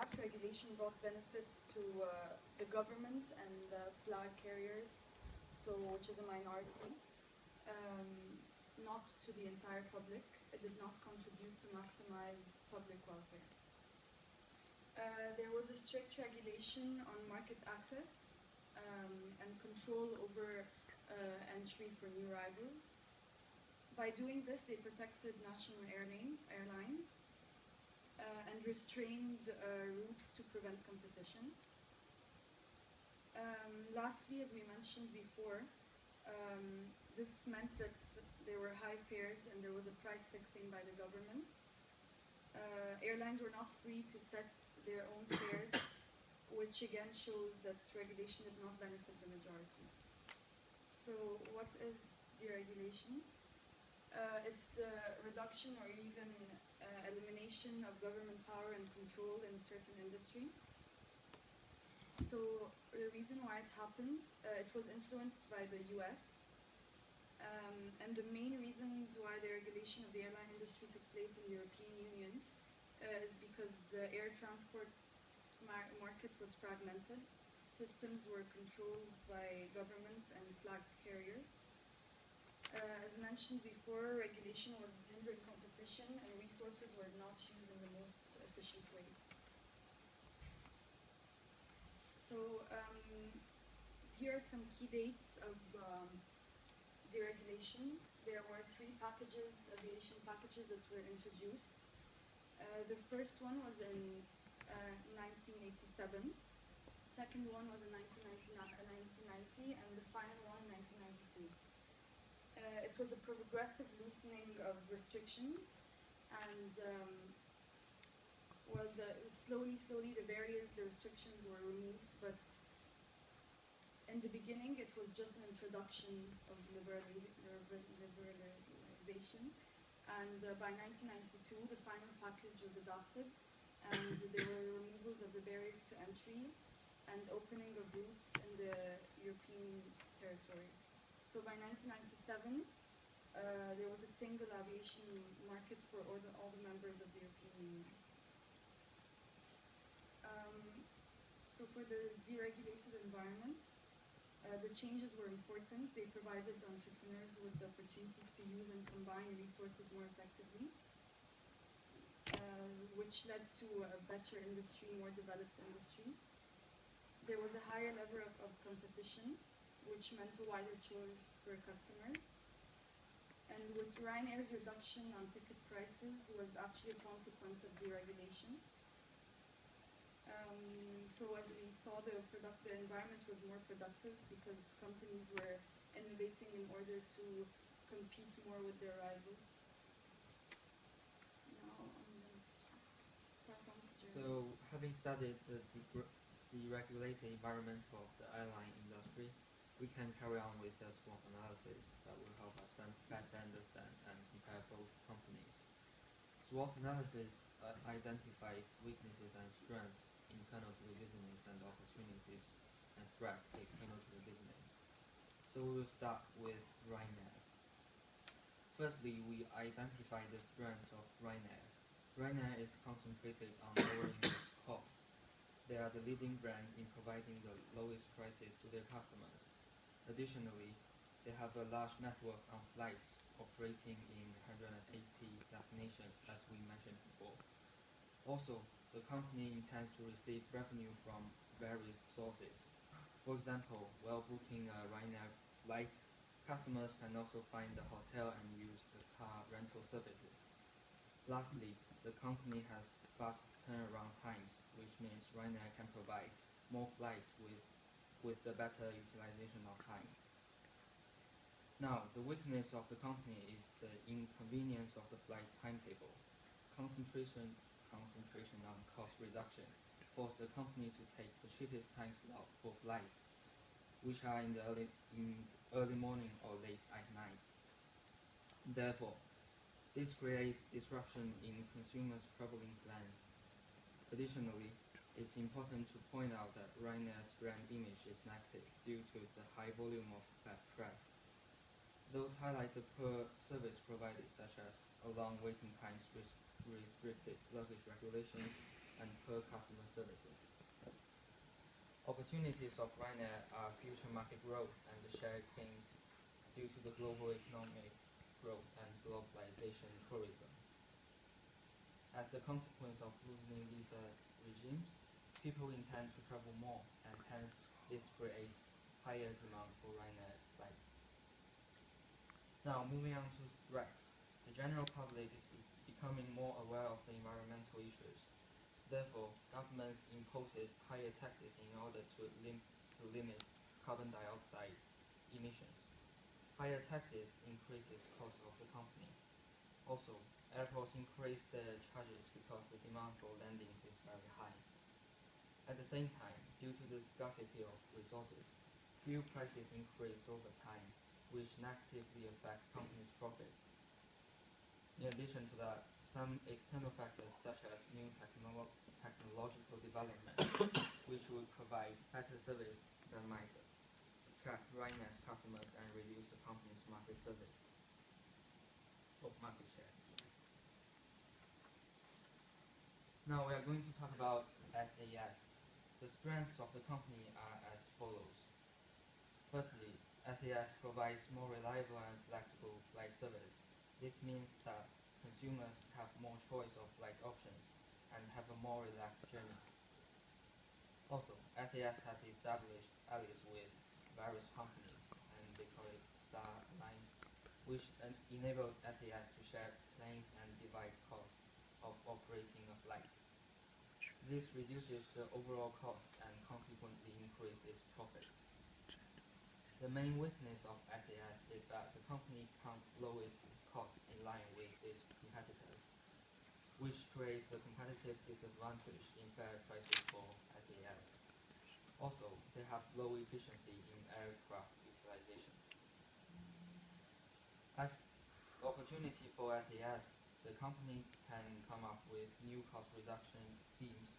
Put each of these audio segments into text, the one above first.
fact, regulation brought benefits to the government and flag carriers, so which is a minority, um, not to the entire public. It did not contribute to maximize public welfare. There was a strict regulation on market access and control over entry for new rivals. By doing this, they protected national airlines and restrained routes to prevent competition. Lastly, as we mentioned before, this meant that there were high fares and there was a price fixing by the government. Airlines were not free to set their own fares, which again shows that regulation did not benefit the majority. So what is deregulation? It's the reduction or even elimination of government power and control in a certain industry. So the reason why it happened, it was influenced by the US. And the main reasons why the regulation of the airline industry took place in the European Union is because the air transport market was fragmented. Systems were controlled by government and flag carriers. As mentioned before, regulation was hindering competition and resources were not used in the most efficient way. So here are some key dates of deregulation. There were 3 packages, aviation packages that were introduced. The first one was in 1987. Second one was in 1990, and the final one in 1992. It was a progressive loosening of restrictions, and slowly the restrictions were removed, but in the beginning it was just an introduction of liberalization, and by 1992 the final package was adopted, and there were removals of the barriers to entry and opening of routes in the European territory. So by 1997, there was a single aviation market for all the members of the European Union. So for the deregulated environment, the changes were important. They provided entrepreneurs with the opportunities to use and combine resources more effectively, which led to a better industry, more developed industry. There was a higher level of competition, which meant a wider choice for customers. And with Ryanair's reduction on ticket prices was actually a consequence of deregulation. So as we saw, the environment was more productive because companies were innovating in order to compete more with their rivals. Now I'm going to pass on to Jeremy. So, having studied the deregulated environment of the airline industry, we can carry on with a SWOT analysis that will help us better understand and compare both companies. SWOT analysis identifies weaknesses and strengths internal to the business and opportunities and threats external to the business. So we will start with Ryanair. Firstly, we identify the strengths of Ryanair. Ryanair is concentrated on lowering its costs. They are the leading brand in providing the lowest prices to their customers. Additionally, they have a large network of flights operating in 180 destinations, as we mentioned before. Also, the company intends to receive revenue from various sources. For example, while booking a Ryanair flight, customers can also find the hotel and use the car rental services. Lastly, the company has fast turnaround times, which means Ryanair can provide more flights with the better utilization of time. Now, the weakness of the company is the inconvenience of the flight timetable. Concentration on cost reduction forced the company to take the cheapest time slot for flights, which are in the early morning or late at night. Therefore, this creates disruption in consumers' traveling plans. Additionally, it's important to point out that Ryanair's brand image is negative due to the high volume of bad press. Those highlight the poor service provided, such as long waiting times, restricted luggage regulations, and per customer services. Opportunities of Ryanair are future market growth and share gains due to the global economic growth and globalization tourism. As the consequence of loosening visa regimes, people intend to travel more, and hence this creates higher demand for Ryanair flights. Now, moving on to threats. The general public is becoming more aware of the environmental issues. Therefore, governments imposes higher taxes in order to limit carbon dioxide emissions. Higher taxes increases cost of the company. Also, airports increase their charges because the demand for landings is very high. At the same time, due to the scarcity of resources, fuel prices increase over time, which negatively affects companies' profit. In addition to that, some external factors such as new technological development, which would provide better service that might attract Ryanair's customers and reduce the company's market share. Now we are going to talk about SAS. The strengths of the company are as follows. Firstly, SAS provides more reliable and flexible flight service. This means that consumers have more choice of flight options and have a more relaxed journey. Also, SAS has established allies with various companies, and they call it Star Alliance, which enable SAS to share planes and divide costs of operating a flight. This reduces the overall cost and consequently increases profit. The main weakness of SAS is that the company can't lower its costs in line with its competitors, which creates a competitive disadvantage in fair prices for SAS. Also, they have low efficiency in aircraft utilization. As opportunity for SAS, the company can come up with new cost reduction schemes.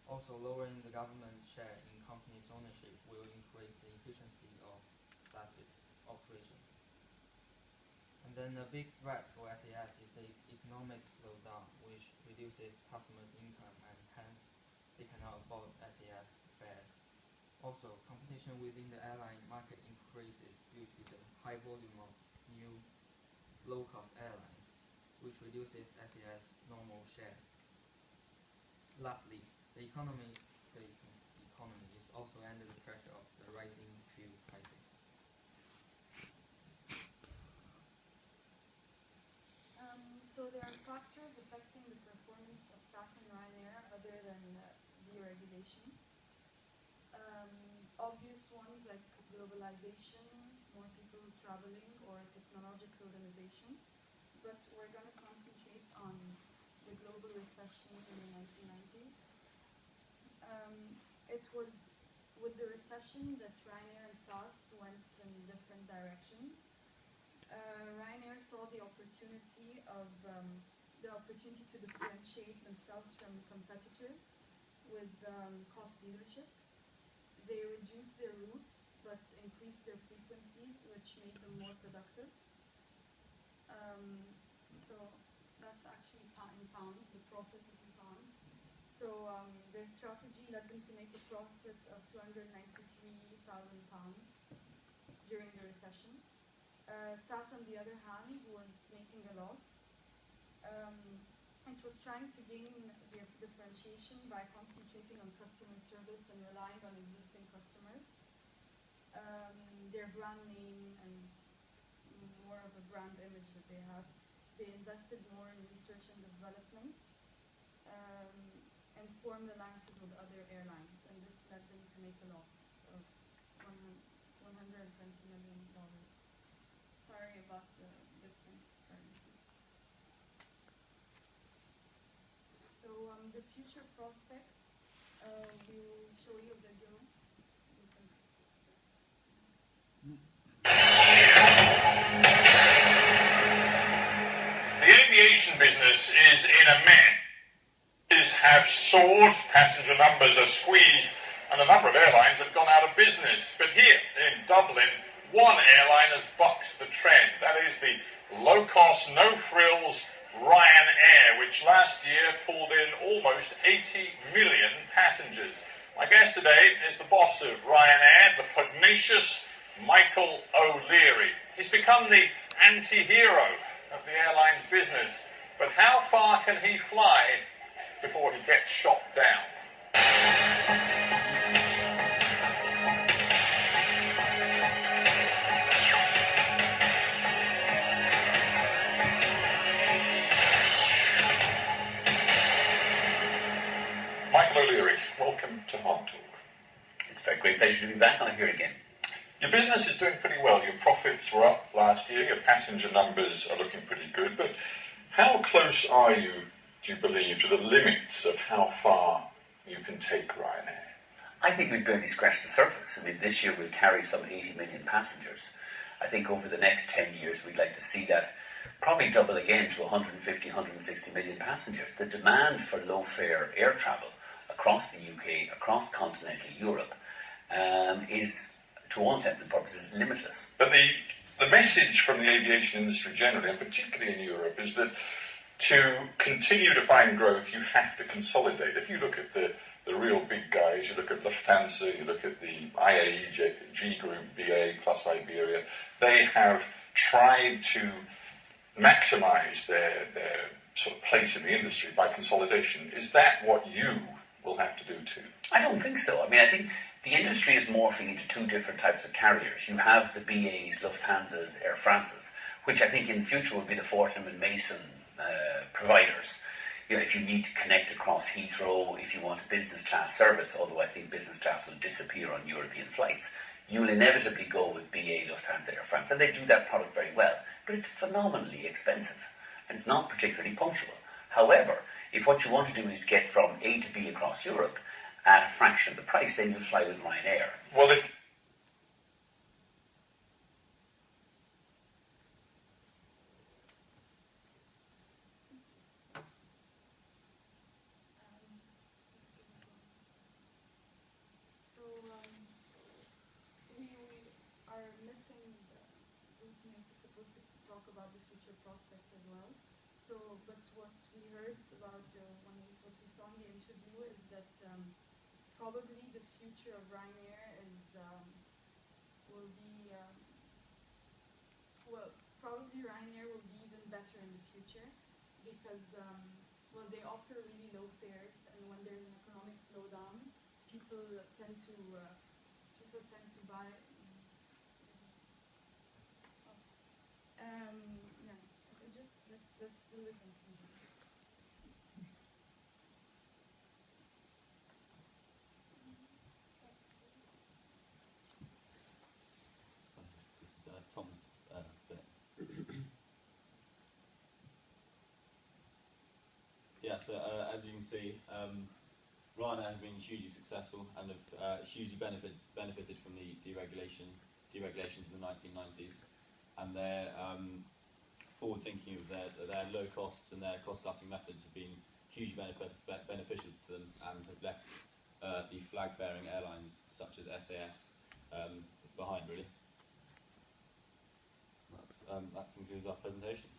Also, lowering the government share in company's ownership will increase the efficiency of SAS operations. And then a big threat for SAS is the economic slowdown, which reduces customers' income and hence they cannot afford SAS fares. Also, competition within the airline market increases due to the high volume of new low-cost airlines, which reduces SAS' normal share. Lastly, the economy is also under the pressure of the rising fuel prices. So there are factors affecting the performance of SAS and Ryanair other than deregulation. Obvious ones like globalization, more people traveling, or technological innovation. But we're going to concentrate on the global recession in the 1990s. It was with the recession that Ryanair and SAS went in different directions. Ryanair saw the opportunity to differentiate themselves from competitors with cost leadership. They reduced their routes but increased their frequencies, which made them more productive. So that's actually in pounds, the profit is in pounds. So their strategy led them to make a profit of £293,000 during the recession. SAS, on the other hand, was making a loss. It was trying to gain their differentiation by concentrating on customer service and relying on existing customers. Their brand name and more of a brand image that they have. They invested more in research and development and formed alliances with other airlines, and this led them to make a loss of $120 million. Sorry about the different currencies. So the future prospects, we will show you a video. The aviation business is in a mess. Have soared, passenger numbers are squeezed, and a number of airlines have gone out of business. But here in Dublin, one airline has bucked the trend. That is the low-cost, no-frills Ryanair, which last year pulled in almost 80 million passengers. My guest today is the boss of Ryanair, the pugnacious Michael O'Leary. He's become the anti-hero of the airlines business. But how far can he fly before he gets shot down? Michael O'Leary, welcome to Hard Talk. It's a very great pleasure to be back on here again. Your business is doing pretty well. Your profits were up last year. Your passenger numbers are looking pretty good. But how close are you, do you believe, to the limits of how far you can take Ryanair? I think we've barely scratched the surface. I mean, this year we'll carry some 80 million passengers. I think over the next 10 years we'd like to see that probably double again to 150, 160 million passengers. The demand for low-fare air travel across the UK, across continental Europe, is, to all intents and purposes, limitless. But the message from the aviation industry generally, and particularly in Europe, is that to continue to find growth, you have to consolidate. If you look at the real big guys, you look at Lufthansa, you look at the IAG group, BA plus Iberia, they have tried to maximize their sort of place in the industry by consolidation. Is that what you will have to do too? I don't think so. I mean, I think the industry is morphing into two different types of carriers. You have the BAs, Lufthansas, Air Frances, which I think in the future will be the Fortnum and Mason providers. You know, if you need to connect across Heathrow, if you want a business class service, although I think business class will disappear on European flights, you'll inevitably go with BA, Lufthansa, Air France, and they do that product very well. But it's phenomenally expensive, and it's not particularly punctual. However, if what you want to do is get from A to B across Europe at a fraction of the price, then you fly with Ryanair. Well, if we are missing the movement is supposed to talk about the future prospects as well. So, but what we heard about what we saw in the interview is that probably the future of Ryanair is will be probably Ryanair will be even better in the future because well, they offer really low fares, and when there's an economic slowdown, people tend to buy. Yeah, okay, just let's do the conclusion. This is Tom's bit. Yeah, so as you can see, Ryanair have been hugely successful and have hugely benefited from the deregulation in the 1990s, and their forward thinking of their low costs and their cost-cutting methods have been hugely beneficial to them and have left the flag-bearing airlines such as SAS behind, really. That concludes our presentation.